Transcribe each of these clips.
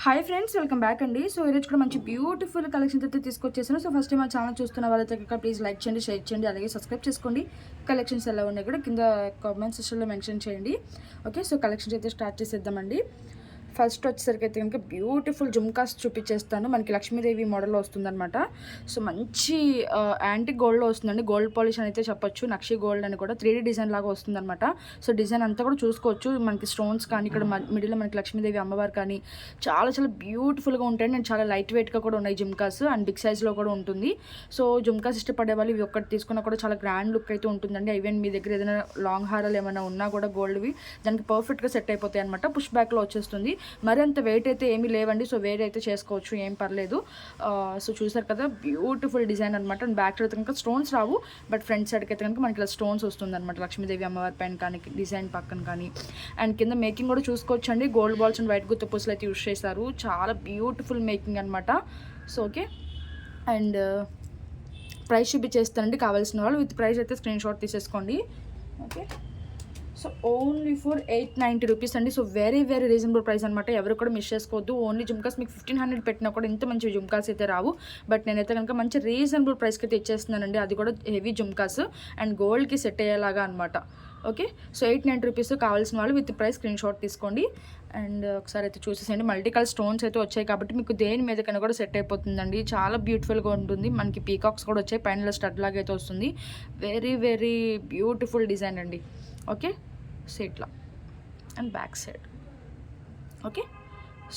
Hi friends, welcome back అండి. So ఈరోజు కూడా మంచి బ్యూటిఫుల్ కలెక్షన్స్ అయితే తీసుకొచ్చేసాను. సో ఫస్ట్ టైం మా ఛానల్ చూస్తున్న వాళ్ళైతే ప్లీజ్ లైక్ చేయండి, షేర్ చేయండి, అలాగే సబ్స్క్రైబ్ చేసుకోండి. కలెక్షన్స్ ఎలా ఉన్నాయి కూడా కింద కామెంట్ సెక్షన్లో మెన్షన్ చేయండి. ఓకే, సో కలెక్షన్స్ అయితే స్టార్ట్ చేసేద్దామండి. ఫస్ట్ వచ్చేసరికి అయితే కనుక బ్యూటిఫుల్ జుమ్కాస్ చూపించేస్తాను. మనకి లక్ష్మీదేవి మోడల్లో వస్తుందన్నమాట. సో మంచి యాంటిక్ గోల్డ్లో వస్తుందండి. గోల్డ్ పాలిష్ అని అయితే చెప్పొచ్చు. నక్షి గోల్డ్ అని కూడా 3D డిజైన్ లాగా వస్తుందన్నమాట. సో డిజైన్ అంతా కూడా చూసుకోవచ్చు. మనకి స్టోన్స్ కానీ ఇక్కడ మిడిల్లో మనకి లక్ష్మీదేవి అమ్మవారు కానీ చాలా చాలా బ్యూటిఫుల్గా ఉంటాయి. నేను చాలా లైట్ వెయిట్గా కూడా ఉన్నాయి జుమ్కాస్, అండ్ బిగ్ సైజ్లో కూడా ఉంటుంది. సో జుమ్కాస్ ఇష్టపడే వాళ్ళు ఇవి ఒక్కటి తీసుకున్నా కూడా చాలా గ్రాండ్ లుక్ అయితే ఉంటుందండి. ఈవెన్ మీ దగ్గర ఏదైనా లాంగ్ హారాలు ఏమైనా ఉన్నా కూడా గోల్డ్వి దానికి పర్ఫెక్ట్గా సెట్ అయిపోతాయి అనమాట. పుష్ బ్యాక్లో వచ్చేస్తుంది. మరి అంత వెయిట్ అయితే ఏమీ లేవండి. సో వెయిట్ అయితే చేసుకోవచ్చు, ఏం పర్లేదు. సో చూసారు కదా, బ్యూటిఫుల్ డిజైన్ అనమాట. అండ్ బ్యాక్ అయితే కనుక స్టోన్స్ రావు, బట్ ఫ్రంట్ సైడ్కి అయితే కనుక మనకి ఇలా స్టోన్స్ వస్తుంది అనమాట. లక్ష్మీదేవి అమ్మవారి పైన కానీ డిజైన్ పక్కన కానీ. అండ్ కింద మేకింగ్ కూడా చూసుకోవచ్చు అండి. గోల్డ్ బాల్స్ అండ్ వైట్ గుత్త పూసలు అయితే యూస్ చేశారు. చాలా బ్యూటిఫుల్ మేకింగ్ అనమాట. సో ఓకే, అండ్ ప్రైస్ చూపించేస్తానండి. కావాల్సిన వాళ్ళు విత్ ప్రైస్ అయితే స్క్రీన్ షాట్ తీసేసుకోండి. Okay, so only for 890 rupees అండి. So very very reasonable price అనమాట. ఎవరు కూడా మిస్ చేసుకోవద్దు. ఓన్లీ జుమ్కాస్ మీకు 1500 పెట్టినా కూడా ఇంత మంచి జుమ్కాస్ అయితే రావు. బట్ నేనైతే కనుక మంచి రీజనబుల్ ప్రైస్కి అయితే ఇచ్చేస్తున్నానండి. అది కూడా హెవీ జుమ్కాస్ అండ్ గోల్డ్కి సెట్ అయ్యేలాగా అనమాట. Okay, so 890 rupees. కావాల్సిన వాళ్ళు విత్ ప్రైస్ స్క్రీన్ షాట్ తీసుకోండి. అండ్ ఒకసారి అయితే చూసేసేయండి. మల్టీ కలర్ స్టోన్స్ అయితే వచ్చాయి కాబట్టి మీకు దేని మీద కన్నా కూడా సెట్ అయిపోతుందండి. చాలా బ్యూటిఫుల్గా ఉంటుంది. మనకి పీకాక్స్ కూడా వచ్చాయి. పైన స్టడ్ లాగా అయితే వస్తుంది. వెరీ వెరీ బ్యూటిఫుల్ డిజైన్ అండి. ఓకే, సో ఇట్లా and back side. Okay,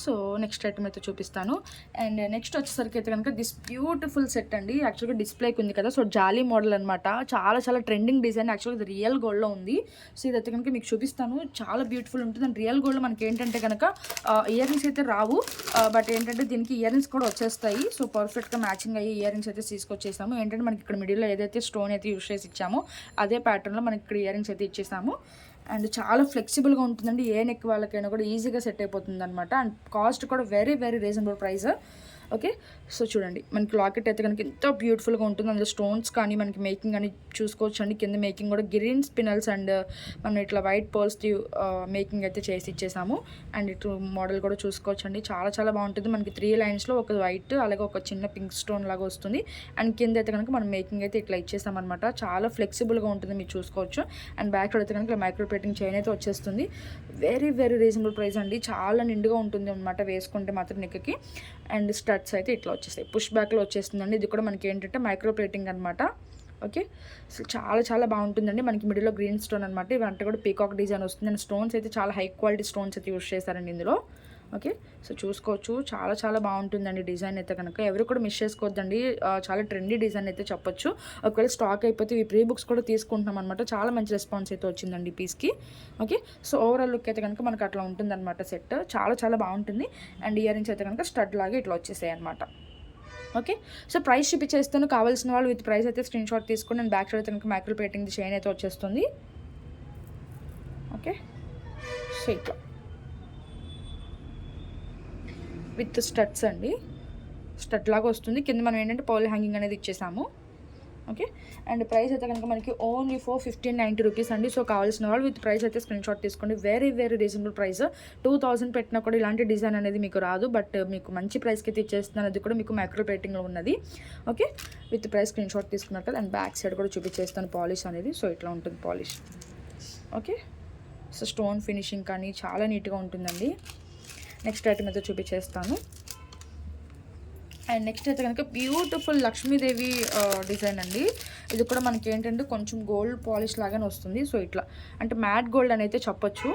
so next item అయితే చూపిస్తాను. అండ్ నెక్స్ట్ వచ్చేసరికి అయితే కనుక దిస్ బ్యూటిఫుల్ సెట్ అండి. యాక్చువల్గా డిస్ప్లేకి ఉంది కదా, సో జాలీ మోడల్ అనమాట. చాలా చాలా ట్రెండింగ్ డిజైన్. యాక్చువల్గా ఇది రియల్ గోల్డ్లో ఉంది. సో ఇదైతే కనుక మీకు చూపిస్తాను. చాలా బ్యూటిఫుల్ ఉంటుంది. అండ్ రియల్ గోల్డ్లో మనకి ఏంటంటే కనుక ఇయర్ రింగ్స్ అయితే రావు, బట్ ఏంటంటే దీనికి ఇయర్ రింగ్స్ కూడా వచ్చేస్తాయి. సో పర్ఫెక్ట్గా మ్యాచింగ్ అయ్యి ఇయర్ రింగ్స్ అయితే తీసుకొచ్చేసాము. ఏంటంటే మనకి ఇక్కడ మిడిల్లో ఏదైతే స్టోన్ అయితే యూస్ చేసి ఇచ్చామో అదే ప్యాటర్న్లో మనకి ఇక్కడ ఇయర్ రింగ్స్ అయితే ఇచ్చేసాము. అండ్ చాలా ఫ్లెక్సిబుల్గా ఉంటుందండి. ఏ నెక్ వాళ్ళకైనా కూడా ఈజీగా సెట్ అయిపోతుంది అనమాట. అండ్ కాస్ట్ కూడా very very reasonable price. Okay, so చూడండి మనకి లాకెట్ అయితే కనుక ఎంతో బ్యూటిఫుల్గా ఉంటుంది. అందులో స్టోన్స్ కానీ మనకి మేకింగ్ అని చూసుకోవచ్చు అండి. కింద మేకింగ్ కూడా గ్రీన్ స్పినల్స్ అండ్ మనం ఇట్లా వైట్ పర్ల్స్ మేకింగ్ అయితే చేసి ఇచ్చేసాము. అండ్ ఇటు మోడల్ కూడా చూసుకోవచ్చు అండి. చాలా చాలా బాగుంటుంది. మనకి 3 లైన్స్లో ఒక వైట్ అలాగే ఒక చిన్న పింక్ స్టోన్ లాగా వస్తుంది. అండ్ కింద అయితే కనుక మనం మేకింగ్ అయితే ఇట్లా ఇచ్చేసామన్నమాట. చాలా ఫ్లెక్సిబుల్గా ఉంటుంది, మీరు చూసుకోవచ్చు. అండ్ బ్యాక్ అయితే కనుక మైక్రో ప్లేటింగ్ చైన్ అయితే వచ్చేస్తుంది. వెరీ వెరీ రీజనబుల్ ప్రైస్ అండి. చాలా నిండుగా ఉంటుంది అనమాట వేసుకుంటే మాత్రం నెక్కి. అండ్ స్టడ్స్ అయితే ఇట్లా వచ్చేస్తాయి. పుష్ బ్యాక్లో వచ్చేస్తుందండి. ఇది కూడా మనకి ఏంటంటే మైక్రో ప్లేటింగ్ అనమాట. ఓకే, సో చాలా చాలా బాగుంటుందండి. మనకి మిడిల్లో గ్రీన్ స్టోన్ అనమాట. ఇవంటే కూడా పీకాక్ డిజైన్ వస్తుంది. అండ్ స్టోన్స్ అయితే చాలా హై క్వాలిటీ స్టోన్స్ అయితే యూస్ చేస్తారండి ఇందులో. ఓకే, సో చూసుకోవచ్చు. చాలా చాలా బాగుంటుందండి డిజైన్ అయితే కనుక. ఎవరు కూడా మిస్ చేసుకోవద్దండి. చాలా ట్రెండీ డిజైన్ అయితే చెప్పొచ్చు. ఒకవేళ స్టాక్ అయిపోతే ఈ ప్రీ బుక్స్ కూడా తీసుకుంటున్నాం అనమాట. చాలా మంచి రెస్పాన్స్ అయితే వచ్చిందండి ఈ పీస్కి. ఓకే, సో ఓవరాల్ లుక్ అయితే కనుక మనకు అట్లా ఉంటుందన్నమాట సెట్. చాలా చాలా బాగుంటుంది. అండ్ ఇయర్ రింగ్స్ అయితే కనుక స్టడ్ లాగా ఇట్లా వచ్చేసాయి అనమాట. ఓకే, సో ప్రైస్ చూపించేస్తాను. కావాల్సిన వాళ్ళు విత్ ప్రైస్ అయితే స్క్రీన్ షాట్ తీసుకుని నేను బ్యాక్ సైడ్ అయితే కనుక మైక్రో ప్లేటింగ్ చైన్ అయితే వచ్చేస్తుంది. ఓకే, సో ఇట్లా విత్ స్టడ్స్ అండి. స్టడ్ లాగా వస్తుంది. కింద మనం ఏంటంటే పౌల్ హ్యాంగింగ్ అనేది ఇచ్చేసాము. ఓకే, అండ్ ప్రైస్ అయితే కనుక మనకి ఓన్లీ ఫర్ 1590 రూపీస్ అండి. సో కావాల్సిన వాళ్ళు విత్ ప్రైస్ అయితే స్క్రీన్ షాట్ తీసుకోండి. Very very reasonable price. 2000 పెట్టినా కూడా ఇలాంటి డిజైన్ అనేది మీకు రాదు, బట్ మీకు మంచి ప్రైస్కి అయితే ఇచ్చేస్తున్నాను. అది కూడా మీకు మైక్రో ప్లేటింగ్లో ఉన్నది. Okay, with price screen shot తీసుకున్నారు కదా. అండ్ బ్యాక్ సైడ్ కూడా చూపించేస్తాను పాలిష్ అనేది. సో ఇట్లా ఉంటుంది polish. Okay, so stone finishing కానీ చాలా నీట్గా ఉంటుందండి. నెక్స్ట్ ఐటమ్ అయితే చూపించేస్తాను. అండ్ నెక్స్ట్ అయితే కనుక బ్యూటిఫుల్ లక్ష్మీదేవి డిజైన్ అండి. ఇది కూడా మనకి ఏంటంటే కొంచెం గోల్డ్ పాలిష్ లాగానే వస్తుంది. సో ఇట్లా అంటే మ్యాట్ గోల్డ్ అని అయితే చెప్పొచ్చు.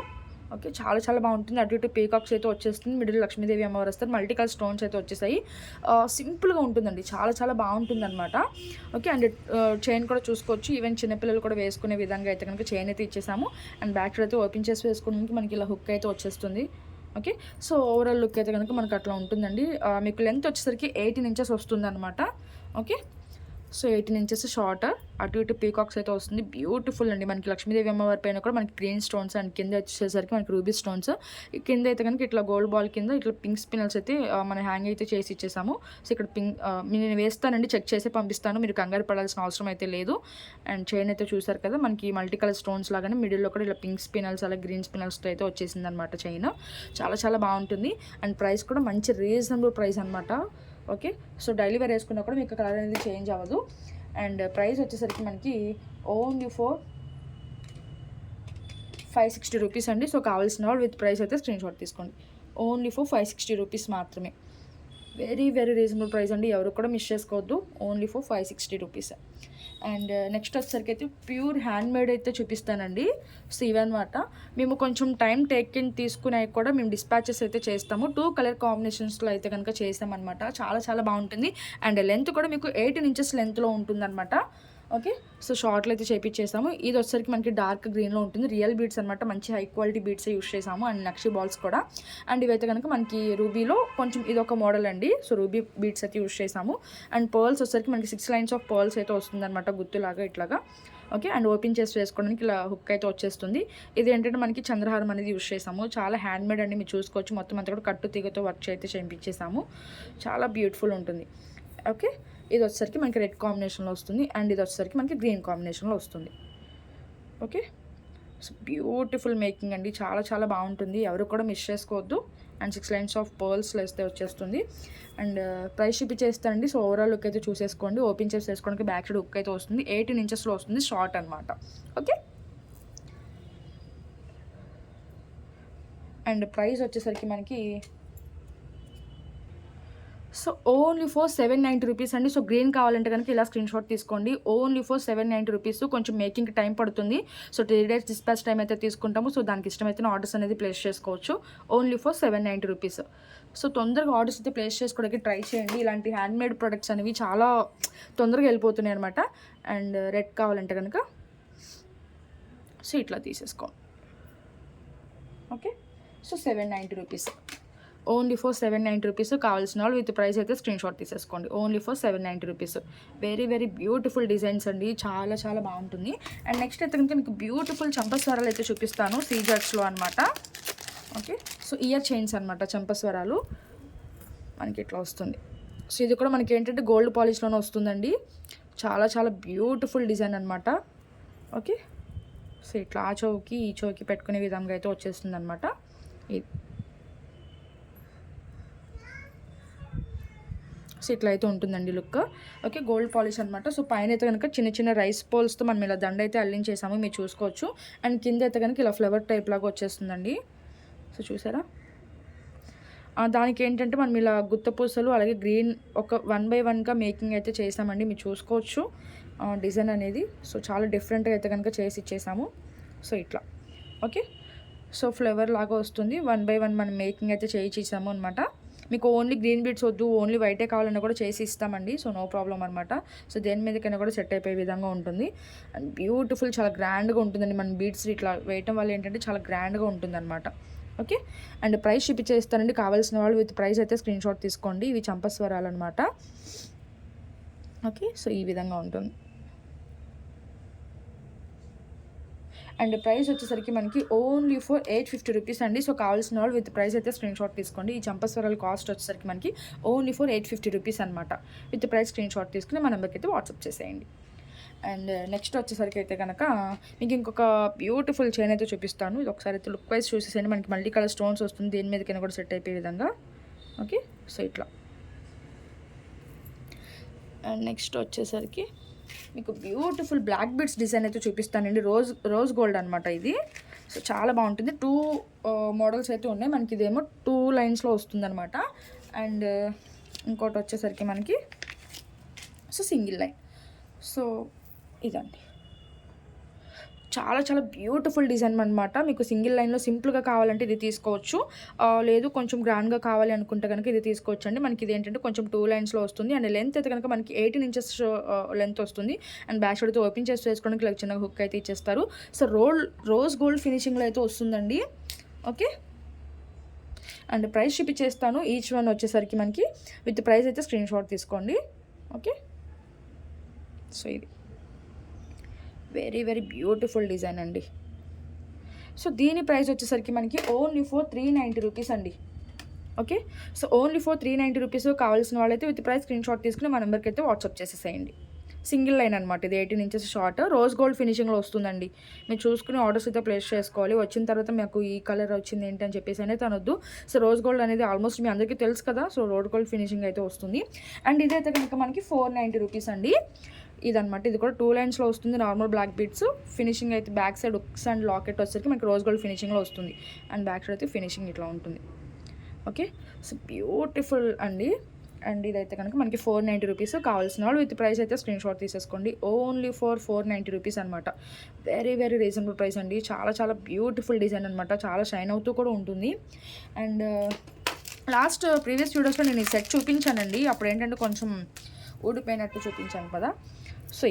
ఓకే, చాలా చాలా బాగుంటుంది. అటు ఇటు పీకాక్స్ అయితే వచ్చేస్తుంది. మిడిల్ లక్ష్మీదేవి అమ్మవారు వస్తారు. మల్టీ కలర్ స్టోన్స్ అయితే వచ్చేసాయి. సింపుల్గా ఉంటుందండి. చాలా చాలా బాగుంటుంది అనమాట. ఓకే, అండ్ చైన్ కూడా చూసుకోవచ్చు. ఈవెన్ చిన్నపిల్లలు కూడా వేసుకునే విధంగా అయితే కనుక చైన్ అయితే ఇచ్చేసాము. అండ్ బ్యాక్ సైడ్ అయితే ఓపెన్ చేసి వేసుకోవడానికి మనకి ఇలా హుక్ అయితే వచ్చేస్తుంది. ఓకే, సో ఓవరాల్ లుక్ అయితే కనుక మనకు అట్లా ఉంటుందండి. మీకు లెంత్ వచ్చేసరికి 18 ఇంచెస్ వస్తుంది అనమాట. ఓకే, సో 18 ఇంచెస్ షార్ట్, అటు ఇటు పీకాక్స్ అయితే వస్తుంది. బ్యూటిఫుల్ అండి. మనకి లక్ష్మీదేవి అమ్మవారి పైన కూడా మనకి గ్రీన్ స్టోన్స్ అండ్ కింద వచ్చేసరికి మనకి రూబీ స్టోన్స్, కింద అయితే కనుక ఇట్లా గోల్డ్ బాల్ కింద ఇట్లా పింక్ స్పినల్స్ అయితే మనం హ్యాంగ్ అయితే చేసి ఇచ్చేసాము. సో ఇక్కడ నేను వేస్తానండి, చెక్ చేసి పంపిస్తాను, మీరు కంగారు పడాల్సిన అవసరం అయితే లేదు. అండ్ చైన్ అయితే చూసారు కదా, మనకి మల్టీ కలర్ స్టోన్స్ లాగానే మిడిల్లో కూడా ఇలా పింక్ స్పినల్స్ అలా గ్రీన్ స్పినల్స్తో అయితే వచ్చేసింది అనమాట చైన్. చాలా చాలా బాగుంటుంది. అండ్ ప్రైస్ కూడా మంచి రీజనబుల్ ప్రైస్ అనమాట. ఓకే, సో డైలీ వేర్ వేసుకున్నా కూడా మీకు కలర్ అనేది చేంజ్ అవ్వదు. అండ్ ప్రైస్ వచ్చేసరికి మనకి ఓన్లీ ఫర్ 560 రూపీస్ అండి. సో కావాల్సిన వాళ్ళు విత్ ప్రైస్ అయితే స్క్రీన్ షాట్ తీసుకోండి. ఓన్లీ ఫర్ 560 రూపీస్ మాత్రమే. వెరీ వెరీ రీజనబుల్ ప్రైస్ అండి, ఎవరు కూడా మిస్ చేసుకోవద్దు. Only for 560 rupees. And next వచ్చేసరికి అయితే ప్యూర్ హ్యాండ్ మేడ్ అయితే చూపిస్తానండి. సో ఇవన్నమాట, మేము కొంచెం టైం టేకింగ్ తీసుకునే కూడా మేము డిస్పాచెస్ అయితే చేస్తాము. 2 కలర్ కాంబినేషన్స్లో అయితే కనుక చేస్తామన్నమాట. చాలా చాలా బాగుంటుంది. అండ్ లెంత్ కూడా మీకు 18 ఇంచెస్ లెంత్లో ఉంటుందన్నమాట. ఓకే, సో షార్ట్లో అయితే చేపించేసాము. ఇది వచ్చేసరికి మనకి డార్క్ గ్రీన్లో ఉంటుంది. రియల్ బీడ్స్ అనమాట, మంచి హై క్వాలిటీ బీడ్స్ యూస్ చేసాము. అండ్ నక్షి బాల్స్ కూడా. అండ్ ఇవైతే కనుక మనకి రూబీలో కొంచెం ఇది ఒక మోడల్ అండి. సో రూబీ బీడ్స్ అయితే యూస్ చేసాము. అండ్ పర్ల్స్ వచ్చేసరికి మనకి 6 లైన్స్ ఆఫ్ పర్ల్స్ అయితే వస్తుందన్నమాట, గుత్తులాగా ఇట్లాగా. ఓకే, అండ్ ఓపెన్ చేసి వేసుకోవడానికి ఇలా హుక్ అయితే వచ్చేస్తుంది. ఇది ఏంటంటే మనకి చంద్రహారం అనేది యూస్ చేసాము. చాలా హ్యాండ్మేడ్ అండి, మీరు చూసుకోవచ్చు. మొత్తం అంతా కూడా కట్టు తీగతో వర్క్ అయితే చేయించేసాము. చాలా బ్యూటిఫుల్ ఉంటుంది. ఓకే, ఇది వచ్చేసరికి మనకి రెడ్ కాంబినేషన్లో వస్తుంది. అండ్ ఇది వచ్చేసరికి మనకి గ్రీన్ కాంబినేషన్లో వస్తుంది. ఓకే, సో బ్యూటిఫుల్ మేకింగ్ అండి, చాలా చాలా బాగుంటుంది, ఎవరు కూడా మిస్ చేసుకోవద్దు. అండ్ 6 లైన్స్ ఆఫ్ పర్ల్స్ వేస్తే వచ్చేస్తుంది. అండ్ ప్రైస్ చూపించేస్తానండి. సో ఓవరాల్ లుక్ అయితే చూసేసుకోండి. ఓపెన్ చేసి వేసుకోవడానికి బ్యాక్ సైడ్ హుక్ అయితే వస్తుంది. 18 ఇంచెస్లో వస్తుంది, షార్ట్ అనమాట. ఓకే, అండ్ ప్రైస్ వచ్చేసరికి మనకి సో ఓన్లీ ఫర్ 790 రూపీస్ అండి. సో గ్రీన్ కావాలంటే కనుక ఇలా స్క్రీన్ షాట్ తీసుకోండి. Only for 790 rupees. కొంచెం మేకింగ్కి టైం పడుతుంది. సో 3 days డిస్పాచ్ టైం అయితే తీసుకుంటాము. సో దానికి ఇష్టమైతే ఆర్డర్స్ అనేది ప్లేస్ చేసుకోవచ్చు. Only for 790 rupees. సో తొందరగా ఆర్డర్స్ అయితే ప్లేస్ చేసుకోవడానికి ట్రై చేయండి. ఇలాంటి హ్యాండ్మేడ్ ప్రొడక్ట్స్ అనేవి చాలా తొందరగా వెళ్ళిపోతున్నాయి అనమాట. అండ్ రెడ్ కావాలంటే కనుక సో ఇట్లా తీసేసుకోండి. Okay, so 790 rupees. Only for 790 rupees. కావాల్సిన వాళ్ళు విత్ ప్రైస్ అయితే స్క్రీన్ షాట్ తీసేసుకోండి. Only for 790 rupees. Very very beautiful designs అండి, చాలా చాలా బాగుంటుంది. అండ్ నెక్స్ట్ అయితే కనుక మీకు బ్యూటిఫుల్ చంపస్వరాలు అయితే చూపిస్తాను, సీజర్స్లో అనమాట. ఓకే, సో ఇయర్ చైన్స్ అనమాట, చంపస్వరాలు మనకి ఇట్లా వస్తుంది. సో ఇది కూడా మనకి ఏంటంటే గోల్డ్ పాలిష్లోనే వస్తుందండి. చాలా చాలా బ్యూటిఫుల్ డిజైన్ అనమాట. ఓకే, సో ఇట్లా ఆ చౌకి ఈ చౌకి పెట్టుకునే విధంగా అయితే వచ్చేస్తుంది అనమాట. ఇది సో ఇట్లా అయితే ఉంటుందండి లుక్. ఓకే, గోల్డ్ పాలిష్ అనమాట. సో పైన అయితే కనుక చిన్న చిన్న రైస్ పోల్స్తో మనం ఇలా దండ అయితే అల్లించేసాము, మీరు చూసుకోవచ్చు. అండ్ కింద అయితే కనుక ఇలా ఫ్లవర్ టైప్ లాగా వచ్చేస్తుందండి. సో చూసారా, దానికి ఏంటంటే మనం ఇలా గుత్తపూసలు అలాగే గ్రీన్ ఒక 1 by 1గా మేకింగ్ అయితే చేసామండి, మీరు చూసుకోవచ్చు డిజైన్ అనేది. సో చాలా డిఫరెంట్గా అయితే కనుక చేసి ఇచ్చేసాము. సో ఇట్లా ఓకే, సో ఫ్లవర్ లాగా వస్తుంది. 1 by 1 మనం మేకింగ్ అయితే చేయించేసాము అనమాట. మీకు ఓన్లీ గ్రీన్ బీడ్స్ వద్దు, ఓన్లీ వైటే కావాలన్నా కూడా చేసి ఇస్తామండి. సో నో ప్రాబ్లం అనమాట. సో దేని మీదకైనా కూడా సెట్ అయిపోయే విధంగా ఉంటుంది. అండ్ బ్యూటిఫుల్, చాలా గ్రాండ్గా ఉంటుందండి. మన బీడ్స్ ఇట్లా వేయటం వల్ల ఏంటంటే చాలా గ్రాండ్గా ఉంటుందన్నమాట. ఓకే, అండ్ ప్రైస్ చూపించేస్తానండి. కావాల్సిన వాళ్ళు విత్ ప్రైస్ అయితే స్క్రీన్ షాట్ తీసుకోండి. ఇవి చంపస్వరాలు అనమాట. ఓకే, సో ఈ విధంగా ఉంటుంది. అండ్ ప్రైస్ వచ్చేసరికి మనకి ఓన్లీ ఫర్ 850 రూపీస్ అండి. సో కావాల్సిన వాళ్ళు విత్ ప్రైస్ అయితే స్క్రీన్ షాట్ తీసుకోండి. ఈ చంపస్వరాల కాస్ట్ వచ్చేసరికి మనకి ఓన్లీ ఫర్ 850 రూపీస్ అనమాట. విత్ ప్రైస్ స్క్రీన్ షాట్ తీసుకుని మన నెంబర్కి అయితే వాట్సాప్ చేసేయండి. అండ్ నెక్స్ట్ వచ్చేసరికి అయితే కనుక మీకు ఇంకొక బ్యూటిఫుల్ చైన్ అయితే చూపిస్తాను. ఇది ఒకసారి అయితే లుక్ వైజ్ చూసేసండి. మనకి మల్టీ కలర్ స్టోన్స్ వస్తుంది, దేని మీదకైనా కూడా సెట్ అయిపోయే విధంగా. ఓకే, సో ఇట్లా. అండ్ నెక్స్ట్ వచ్చేసరికి మీకు బ్యూటిఫుల్ బ్లాక్ బీడ్స్ డిజైన్ అయితే చూపిస్తానండి. రోజ్ గోల్డ్ అనమాట ఇది. సో చాలా బాగుంటుంది. 2 మోడల్స్ అయితే ఉన్నాయి. మనకి ఇదేమో 2 లైన్స్లో వస్తుందన్నమాట. అండ్ ఇంకోటి వచ్చేసరికి మనకి సో సింగిల్ లైన్. సో ఇదండి, చాలా చాలా బ్యూటిఫుల్ డిజైన్ అనమాట. మీకు సింగిల్ లైన్లో సింపుల్గా కావాలంటే ఇది తీసుకోవచ్చు, లేదు కొంచెం గ్రాండ్గా కావాలి అనుకుంటే కనుక ఇది తీసుకోవచ్చు అండి. మనకి ఇది ఏంటంటే కొంచెం 2 లైన్స్లో వస్తుంది. అండ్ లెంత్ అయితే కనుక మనకి 18 ఇంచెస్ లెంత్ వస్తుంది. అండ్ బ్యాక్ సైడ్ అయితే ఓపెన్ చేసి వేసుకోవడానికి ఇలా చిన్న హుక్ అయితే ఇచ్చేస్తారు. సో రోజ్ గోల్డ్ ఫినిషింగ్లో అయితే వస్తుందండి. ఓకే, అండ్ ప్రైస్ చూపించేస్తాను. ఈచ్ వన్ వచ్చేసరికి మనకి విత్ ప్రైస్ అయితే స్క్రీన్ షాట్ తీసుకోండి. ఓకే, సో ఇది వెరీ వెరీ బ్యూటిఫుల్ డిజైన్ అండి. సో దీని ప్రైస్ వచ్చేసరికి మనకి ఓన్లీ ఫర్ 390 రూపీస్ అండి. Okay, so only for 390 rupees. కావాల్సిన వాళ్ళైతే విత్ ప్రైస్ స్క్రీన్ షాట్ తీసుకుని మా నెంబర్కి అయితే వాట్సాప్ చేసేసేయండి. సింగిల్ లైన్ అనమాట ఇది, 18 ఇంచెస్ షార్ట్, రోజ్ గోల్డ్ ఫినిషింగ్లో వస్తుందండి. మీరు చూసుకుని ఆర్డర్స్ అయితే ప్లేస్ చేసుకోవాలి. వచ్చిన తర్వాత మాకు ఈ కలర్ వచ్చింది ఏంటి అని చెప్పేసి అనేది అనొద్దు. సో రోజ్ గోల్డ్ అనేది ఆల్మోస్ట్ మీ అందరికీ తెలుసు కదా. సో రోజ్ గోల్డ్ ఫినిషింగ్ అయితే వస్తుంది. అండ్ ఇదైతే కనుక మనకి 490 రూపీస్ అండి. ఇదనమాట, ఇది కూడా 2 లైన్స్లో వస్తుంది. నార్మల్ బ్లాక్ బీడ్స్ ఫినిషింగ్ అయితే బ్యాక్ సైడ్ ఉక్స్ అండ్ లాకెట్ వచ్చేసరికి మనకి రోజ్ గోల్డ్ ఫినిషింగ్లో వస్తుంది. అండ్ బ్యాక్ సైడ్ అయితే ఫినిషింగ్ ఇట్లా ఉంటుంది. ఓకే, సో బ్యూటిఫుల్ అండి. అండ్ ఇదైతే కనుక మనకి 490 రూపీస్. కావాల్సిన వాళ్ళు విత్ ప్రైస్ అయితే స్క్రీన్ షాట్ తీసేసుకోండి. ఓన్లీ ఫర్ 490 రూపీస్ అనమాట. వెరీ వెరీ రీజనబుల్ ప్రైస్ అండి. చాలా చాలా బ్యూటిఫుల్ డిజైన్ అనమాట. చాలా షైన్ అవుతూ కూడా ఉంటుంది. అండ్ లాస్ట్ ప్రీవియస్ వీడియోస్లో నేను ఈ సెట్ చూపించానండి. అప్పుడు ఏంటంటే కొంచెం ఊడిపోయినట్టు చూపించాను కదా. సో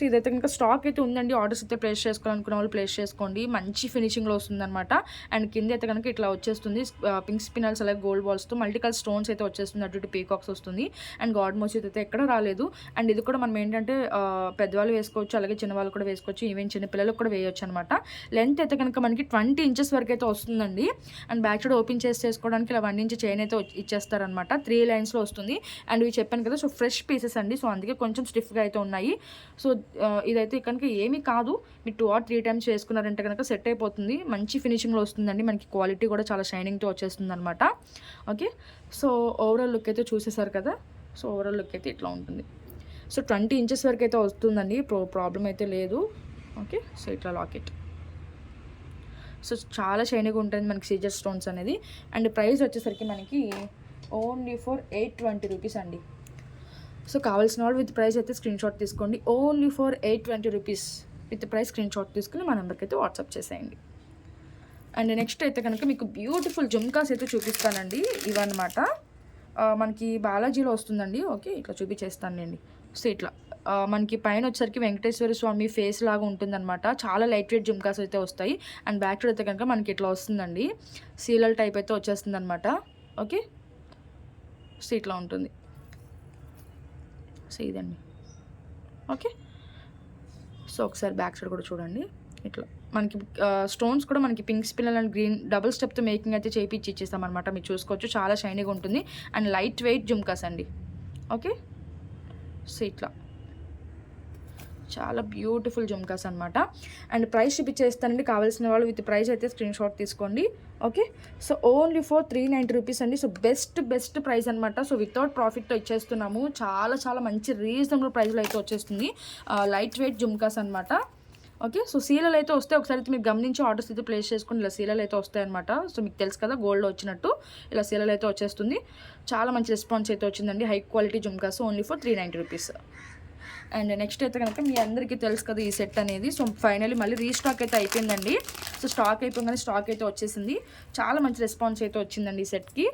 ఇదైతే ఇంకా స్టాక్ అయితే ఉందండి. ఆర్డర్స్ అయితే ప్లేస్ చేసుకోవాలనుకున్న వాళ్ళు ప్లేస్ చేసుకోండి. మంచి ఫినిషింగ్లో వస్తుందన్నమాట. అండ్ కింద అయితే కనుక ఇట్లా వచ్చేస్తుంది పింక్ స్పినల్స్ అలాగే గోల్డ్ బాల్స్తో మల్టీ కలర్ స్టోన్స్ అయితే వచ్చేస్తుంది. అటు పీకాక్స్ వస్తుంది. అండ్ గాడ్ మోసిత్ అయితే ఎక్కడ రాలేదు. అండ్ ఇది కూడా మనం ఏంటంటే పెద్దవాళ్ళు వేసుకోవచ్చు, అలాగే చిన్నవాళ్ళు కూడా వేసుకోవచ్చు, ఈవెన్ చిన్న పిల్లలకు కూడా వేయవచ్చు అనమాట. లెంత్ అయితే కనుక మనకి 20 ఇంచెస్ వరకు అయితే వస్తుందండి. అండ్ బ్యాక్ సైడ్ ఓపెన్ చేసి చేసుకోవడానికి ఇలా 1 ఇంచ్ చైన్ అయితే ఇచ్చేస్తారనమాట. 3 లైన్స్లో వస్తుంది. అండ్ ఇవి చెప్పాను కదా, సో ఫ్రెష్ పీసెస్ అండి. సో అందుకే కొంచెం స్టిఫ్గా అయితే ఉన్నాయి. సో ఇదైతే కనుక ఏమీ కాదు, మీరు 2 or 3 టైమ్స్ వేసుకున్నారంటే కనుక సెట్ అయిపోతుంది. మంచి ఫినిషింగ్లో వస్తుందండి. మనకి క్వాలిటీ కూడా చాలా షైనింగ్తో వచ్చేస్తుంది అనమాట. ఓకే, సో ఓవరాల్ లుక్ అయితే చూసేసారు కదా. సో ఓవరాల్ లుక్ అయితే ఇట్లా ఉంటుంది. సో 20 ఇంచెస్ వరకు అయితే వస్తుందండి. ప్రాబ్లం అయితే లేదు. ఓకే, సో ఇట్లా లాకెట్. సో చాలా షైనింగ్గా ఉంటుంది మనకి సీజర్ స్టోన్స్ అనేది. అండ్ ప్రైస్ వచ్చేసరికి మనకి ఓన్లీ ఫర్ 820 రూపీస్ అండి. సో కావాల్సిన వాళ్ళు విత్ ప్రైస్ అయితే స్క్రీన్ షాట్ తీసుకోండి. Only for 820 rupees with price screen shot తీసుకుని మా నెంబర్కి అయితే వాట్సాప్ చేసేయండి. అండ్ నెక్స్ట్ అయితే కనుక మీకు బ్యూటిఫుల్ జుమ్కాస్ అయితే చూపిస్తానండి. ఇవన్నమాట మనకి బాలాజీలో వస్తుందండి. ఓకే, ఇట్లా చూపించేస్తానండి. సో ఇట్లా మనకి పైన వచ్చేసరికి వెంకటేశ్వర స్వామి ఫేస్ లాగా ఉంటుందన్నమాట. చాలా లైట్ వెయిట్ జుమ్కాస్ అయితే వస్తాయి. అండ్ బ్యాక్ సైడ్ అయితే కనుక మనకి ఇట్లా వస్తుందండి. సీలల్ టైప్ అయితే వచ్చేస్తుంది అనమాట. ఓకే, సో ఇట్లా ఉంటుంది. సో ఇదండి. ఓకే, సో ఒకసారి బ్యాక్ సైడ్ కూడా చూడండి. ఇట్లా మనకి స్టోన్స్ కూడా మనకి pink spinel and green double స్టెప్తో మేకింగ్ అయితే చేయించి ఇచ్చేస్తామన్నమాట. మీరు చూసుకోవచ్చు, చాలా షైనీగా ఉంటుంది. అండ్ లైట్ వెయిట్ జుమ్కాస్ అండి. ఓకే, సో ఇట్లా చాలా బ్యూటిఫుల్ జుమ్కాస్ అనమాట. అండ్ ప్రైస్ చూపించేస్తానండి. కావాల్సిన వాళ్ళు విత్ ప్రైస్ అయితే స్క్రీన్ షాట్ తీసుకోండి. Okay, so only for 390 rupees అండి. సో బెస్ట్ ప్రైస్ అనమాట. సో వితౌట్ ప్రాఫిట్తో ఇచ్చేస్తున్నాము. చాలా చాలా మంచి రీజనబుల్ ప్రైస్లో అయితే వచ్చేస్తుంది. లైట్ వెయిట్ జుమ్కాస్ అనమాట. ఓకే, సో సీలలు అయితే వస్తే ఒకసారి అయితే మీరు గమనించి ఆర్డర్స్ అయితే ప్లేస్ చేసుకుని ఇలా సీలలు అయితే వస్తాయన్నమాట. సో మీకు తెలుసు కదా, గోల్డ్లో వచ్చినట్టు ఇలా సీలలు అయితే వచ్చేస్తుంది. చాలా మంచి రెస్పాన్స్ అయితే వచ్చిందండి. High quality jhumkas only for 390 rupees. And next అయితే కనుక మీ అందరికీ తెలుసు కదా ఈ సెట్ అనేది. సో ఫైనల్లీ మళ్ళీ రీస్టాక్ అయితే అయిపోయిందండి. సో స్టాక్ అయిపోగానే స్టాక్ అయితే వచ్చేసింది. చాలా మంచి రెస్పాన్స్ అయితే వచ్చిందండి ఈ సెట్కి.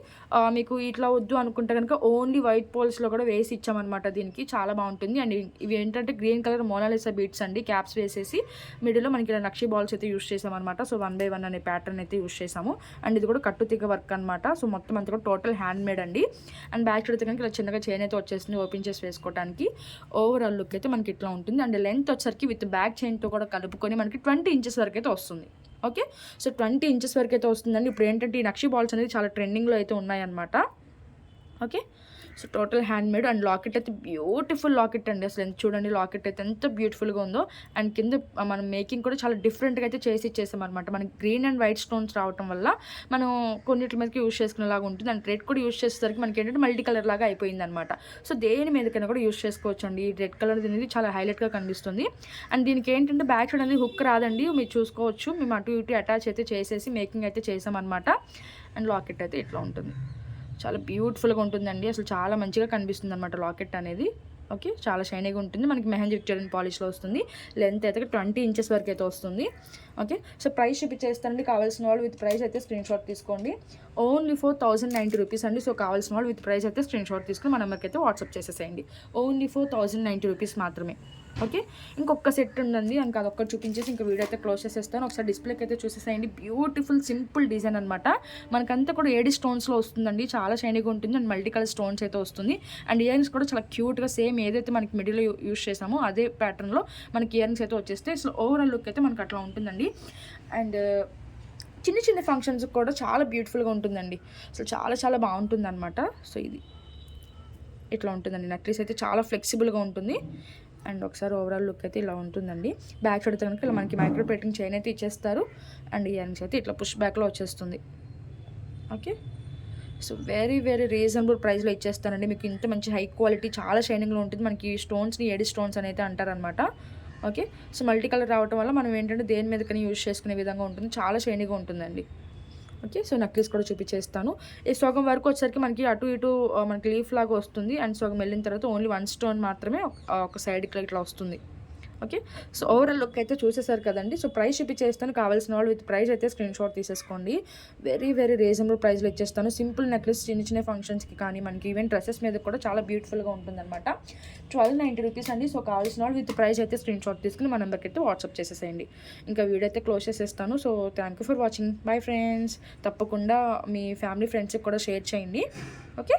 మీకు ఇట్లా వద్దు అనుకుంటే కనుక ఓన్లీ వైట్ పోల్స్లో కూడా వేసి ఇచ్చామన్నమాట. దీనికి చాలా బాగుంటుంది. అండ్ ఇవి ఏంటంటే గ్రీన్ కలర్ మోనాలిసా బీట్స్ అండి. క్యాప్స్ వేసేసి మిడిల్లో మనకి ఇలా నక్షి బాల్స్ అయితే యూస్ చేసామన్నమాట. సో 1 by 1 అనే ప్యాటర్న్ అయితే యూస్ చేసాము. అండ్ ఇది కూడా కట్టుతీగ వర్క్ అనమాట. సో మొత్తం అంతా కూడా టోటల్ హ్యాండ్ మేడ్ అండి. అండ్ బ్యాక్ సైడ్ అయితే కనుక ఇలా చిన్నగా చైన్ అయితే వచ్చేసింది ఓపెన్ చేసి వేసుకోవడానికి. ఓవరాల్ లుక్ అయితే మనకి ఇట్లా ఉంటుంది. అండ్ లెంత్ వచ్చరికి విత్ బ్యాక్ చైన్తో కూడా కలుపుకొని మనకి 20 ఇంచెస్ వరకు అయితే వస్తుంది. ఓకే, సో 20 ఇంచెస్ వరకు అయితే వస్తుందండి. ఇప్పుడు ఏంటంటే ఈ నక్షి బాల్స్ అనేది చాలా ట్రెండింగ్లో అయితే ఉన్నాయన్నమాట. Okay, so total hand made. And locket అయితే బ్యూటిఫుల్ లాకెట్ అండి. అసలు ఎంత చూడండి, లాకెట్ అయితే ఎంత బ్యూటిఫుల్గా ఉందో. అండ్ కింద మనం మేకింగ్ కూడా చాలా డిఫరెంట్గా అయితే చేసి ఇచ్చేసాం అనమాట. మనకి గ్రీన్ అండ్ వైట్ స్టోన్స్ రావటం వల్ల మనం కొన్నిటి మీదకి యూస్ చేసుకునేలాగా ఉంటుంది. అండ్ రెడ్ కూడా యూస్ చేసేసరికి మనకి ఏంటంటే మల్టీ కలర్ లాగా అయిపోయింది అనమాట. సో దేని మీదకైనా కూడా యూస్ చేసుకోవచ్చు అండి. ఈ రెడ్ కలర్ అనేది చాలా హైలైట్గా కనిపిస్తుంది. అండ్ దీనికి ఏంటంటే బ్యాక్ సైడ్ అనేది హుక్ రాదండి. మీరు చూసుకోవచ్చు, మేము అటు ఇటు అటాచ్ అయితే చేసేసి మేకింగ్ అయితే చేసామన్నమాట. అండ్ లాకెట్ అయితే ఇట్లా ఉంటుంది. చాలా బ్యూటిఫుల్గా ఉంటుందండి. అసలు చాలా మంచిగా కనిపిస్తుంది అనమాట లాకెట్ అనేది. ఓకే, చాలా షైనీగా ఉంటుంది. మనకి మెహందీ విక్టోరియన్ పాలిష్లో వస్తుంది. లెంత్ అయితే 20 ఇంచెస్ వరకు అయితే వస్తుంది. ఓకే, సో ప్రైస్ చూపించేస్తానండి. కావాల్సిన వాళ్ళు విత్ ప్రైస్ అయితే స్క్రీన్ షాట్ తీసుకోండి. ఓన్లీ ఫర్ 1090 రూపీస్ అండి. సో కావాల్సిన వాళ్ళు విత్ ప్రైస్ అయితే స్క్రీన్ షాట్ తీసుకుని మన నెంబర్కి అయితే వాట్సాప్ చేసేసేయండి. ఓన్లీ ఫర్ 1090 రూపీస్ మాత్రమే. ఓకే, ఇంకొక సెట్ ఉందండి, ఇంకా అదొక్కటి చూపించేసి ఇంకా వీడియో అయితే క్లోజ్ చేసేస్తాను. ఒకసారి డిస్ప్లేకి అయితే చూసేసేయండి. బ్యూటిఫుల్ సింపుల్ డిజైన్ అనమాట. మనకంతా కూడా ఏడి స్టోన్స్లో వస్తుందండి, చాలా షైనీగా ఉంటుంది అండ్ మల్టీ కలర్ స్టోన్స్ అయితే వస్తుంది. అండ్ ఇయర్ రింగ్స్ కూడా చాలా క్యూట్గా సేమ్ ఏదైతే మనకి మిడిల్లో యూస్ చేసామో అదే ప్యాటర్న్లో మనకి ఇయర్ రింగ్స్ అయితే వచ్చేస్తే అసలు ఓవరాల్ లుక్ అయితే మనకు అట్లా ఉంటుందండి. అండ్ చిన్న చిన్న ఫంక్షన్స్ కూడా చాలా బ్యూటిఫుల్గా ఉంటుందండి, అసలు చాలా చాలా బాగుంటుంది అనమాట. సో ఇది ఇట్లా ఉంటుందండి, నెక్లెస్ అయితే చాలా ఫ్లెక్సిబుల్గా ఉంటుంది. అండ్ ఒకసారి ఓవరాల్ లుక్ అయితే ఇలా ఉంటుందండి. బ్యాక్ సైడ్ కనుక ఇలా మనకి మైక్రో ప్లేటింగ్ చైన్ అయితే ఇచ్చేస్తారు అండ్ ఇయర్ రింగ్స్ అయితే ఇట్లా పుష్ బ్యాక్లో వచ్చేస్తుంది. Okay, so very very reasonable ప్రైస్లో ఇచ్చేస్తానండి మీకు. ఇంత మంచి హై క్వాలిటీ చాలా షైనింగ్లో ఉంటుంది. మనకి స్టోన్స్ని ఏడి స్టోన్స్ అని అయితే అంటారనమాట. ఓకే, సో మల్టీ కలర్ రావడం వల్ల మనం ఏంటంటే దేని మీద కానీ యూజ్ చేసుకునే విధంగా ఉంటుంది, చాలా షైనీగా ఉంటుందండి. ఓకే, సో నెక్లెస్ కూడా చూపించేస్తాను. ఈ సగం వరకు వచ్చేసరికి మనకి అటు ఇటు మనకి లీఫ్ లాగా వస్తుంది అండ్ సగం వెళ్ళిన తర్వాత ఓన్లీ 1 స్టోన్ మాత్రమే ఒక సైడ్కి ఇట్లా వస్తుంది. ఓకే, సో ఓవరాల్ లుక్ అయితే చూసేసారు కదండి. సో ప్రైస్ చూపించేస్తాను, కావాల్సిన వాళ్ళు విత్ ప్రైస్ అయితే స్క్రీన్ షాట్ తీసేసుకోండి. వెరీ వెరీ రీజనబుల్ ప్రైస్లో ఇచ్చేస్తాను. సింపుల్ నెక్లెస్ చిన్న చిన్న ఫంక్షన్స్కి కానీ మనకి ఈవెన్ డ్రెస్సెస్ మీద కూడా చాలా బ్యూటిఫుల్గా ఉంటుందన్నమాట. 1290 రూపీస్ అండి. సో కావాల్సిన వాళ్ళు విత్ ప్రైస్ అయితే స్క్రీన్ షాట్ తీసుకుని మా నెంబర్కి అయితే వాట్సాప్ చేసేసేయండి. ఇంకా వీడియో అయితే క్లోజ్ చేసేస్తాను. So thank you for watching. Bye friends. తప్పకుండా మీ ఫ్యామిలీ ఫ్రెండ్స్కి కూడా షేర్ చేయండి. ఓకే.